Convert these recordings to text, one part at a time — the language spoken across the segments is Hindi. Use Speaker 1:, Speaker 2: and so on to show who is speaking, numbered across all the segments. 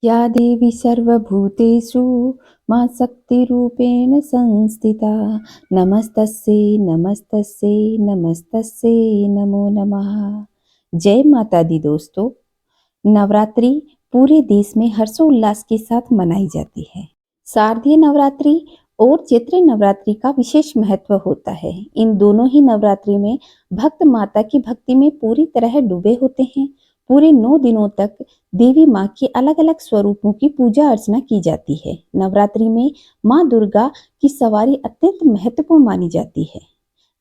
Speaker 1: या देवी सर्वभूतेषु मा शक्तिरूपेण संस्थिता नमस्तस्यै नमस्तस्यै नमस्तस्यै नमो नमः। जय माता दी दोस्तों। नवरात्रि पूरे देश में हर्षोल्लास के साथ मनाई जाती है। शारदीय नवरात्रि और चैत्र नवरात्रि का विशेष महत्व होता है। इन दोनों ही नवरात्रि में भक्त माता की भक्ति में पूरी तरह डूबे होते हैं। पूरे 9 दिनों तक देवी माँ के अलग अलग स्वरूपों की पूजा अर्चना की जाती है। नवरात्रि में माँ दुर्गा की सवारी अत्यंत महत्वपूर्ण मानी जाती है।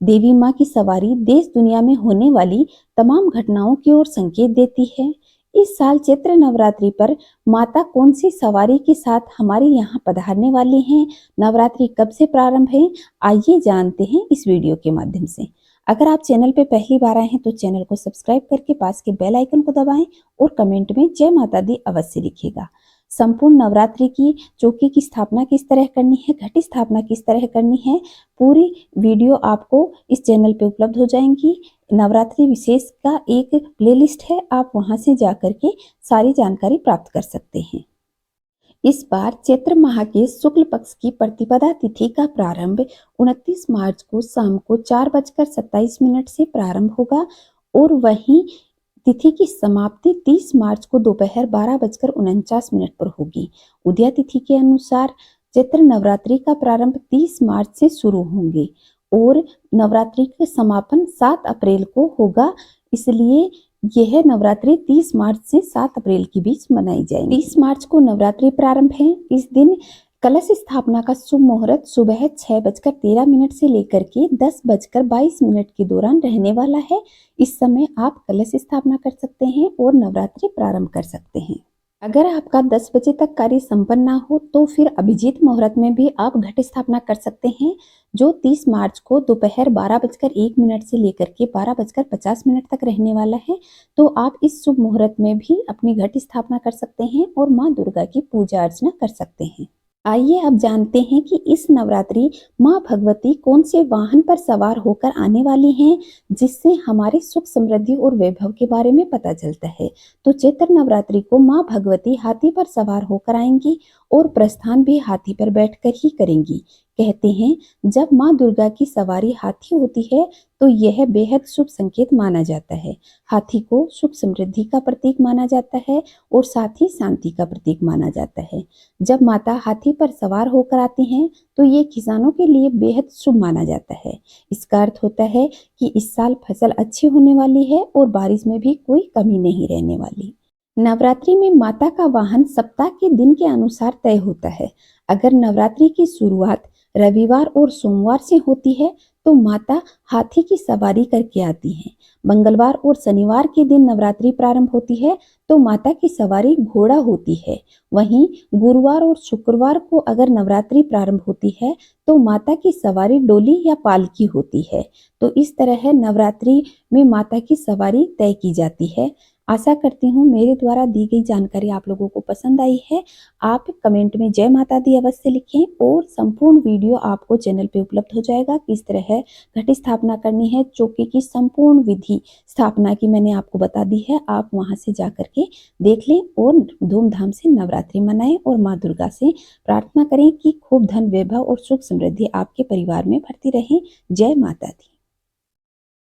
Speaker 1: देवी माँ की सवारी देश दुनिया में होने वाली तमाम घटनाओं की ओर संकेत देती है। इस साल चैत्र नवरात्रि पर माता कौन सी सवारी के साथ हमारे यहाँ पधारने वाली हैं, नवरात्रि कब से प्रारंभ है, आइए जानते हैं इस वीडियो के माध्यम से। अगर आप चैनल पे पहली बार आए हैं तो चैनल को सब्सक्राइब करके पास के बेल आइकन को दबाएं और कमेंट में जय माता दी अवश्य लिखिएगा। संपूर्ण नवरात्रि की चौकी की स्थापना किस तरह करनी है, घट स्थापना किस तरह करनी है, पूरी वीडियो आपको इस चैनल पे उपलब्ध हो जाएंगी। नवरात्रि विशेष का एक प्लेलिस्ट है, आप वहां से जाकर के सारी जानकारी प्राप्त कर सकते हैं। इस बार चैत्र माह के शुक्ल पक्ष की प्रतिपदा तिथि का प्रारंभ 29 मार्च को शाम को 4:27 से प्रारंभ होगा और वहीं तिथि की समाप्ति 30 मार्च को दोपहर 12:49 पर होगी। उदया तिथि के अनुसार चैत्र नवरात्रि का प्रारंभ 30 मार्च से शुरू होंगे और नवरात्रि का समापन 7 अप्रैल को होगा। इसलिए यह नवरात्रि 30 मार्च से 7 अप्रैल के बीच मनाई जाएगी। 30 मार्च को नवरात्रि प्रारंभ है। इस दिन कलश स्थापना का शुभ मुहूर्त सुबह 6:13 से लेकर के 10:22 के दौरान रहने वाला है। इस समय आप कलश स्थापना कर सकते हैं और नवरात्रि प्रारंभ कर सकते हैं। अगर आपका 10 बजे तक कार्य संपन्न ना हो तो फिर अभिजीत मुहूर्त में भी आप घट स्थापना कर सकते हैं, जो 30 मार्च को दोपहर 12:01 से लेकर के 12:50 तक रहने वाला है। तो आप इस शुभ मुहूर्त में भी अपनी घट स्थापना कर सकते हैं और माँ दुर्गा की पूजा अर्चना कर सकते हैं। आइए अब जानते हैं कि इस नवरात्रि माँ भगवती कौन से वाहन पर सवार होकर आने वाली हैं, जिससे हमारे सुख समृद्धि और वैभव के बारे में पता चलता है। तो चैत्र नवरात्रि को माँ भगवती हाथी पर सवार होकर आएंगी और प्रस्थान भी हाथी पर बैठकर ही करेंगी। कहते हैं जब माँ दुर्गा की सवारी हाथी होती है तो यह बेहद शुभ संकेत माना जाता है। हाथी को सुख समृद्धि का प्रतीक माना जाता है और साथ ही शांति का प्रतीक माना जाता है। जब माता हाथी पर सवार होकर आती हैं तो ये किसानों के लिए बेहद शुभ माना जाता है। इसका अर्थ होता है कि इस साल फसल अच्छी होने वाली है और बारिश में भी कोई कमी नहीं रहने वाली। नवरात्रि में माता का वाहन सप्ताह के दिन के अनुसार तय होता है। अगर नवरात्रि की शुरुआत रविवार और सोमवार से होती है तो माता हाथी की सवारी करके आती हैं। मंगलवार और शनिवार के दिन नवरात्रि प्रारंभ होती है तो माता की सवारी घोड़ा होती है। वहीं गुरुवार और शुक्रवार को अगर नवरात्रि प्रारंभ होती है तो माता की सवारी डोली या पालकी होती है। तो इस तरह नवरात्रि में माता की सवारी तय की जाती है। आशा करती हूँ मेरे द्वारा दी गई जानकारी आप लोगों को पसंद आई है। आप कमेंट में जय माता दी अवश्य लिखें और संपूर्ण वीडियो आपको चैनल पे उपलब्ध हो जाएगा। किस तरह घट स्थापना करनी है, चौकी की संपूर्ण विधि स्थापना की मैंने आपको बता दी है। आप वहां से जाकर के देख लें और धूमधाम से नवरात्रि मनाएं और माँ दुर्गा से प्रार्थना करें कि खूब धन वैभव और सुख समृद्धि आपके परिवार में भरती रहे। जय माता दी।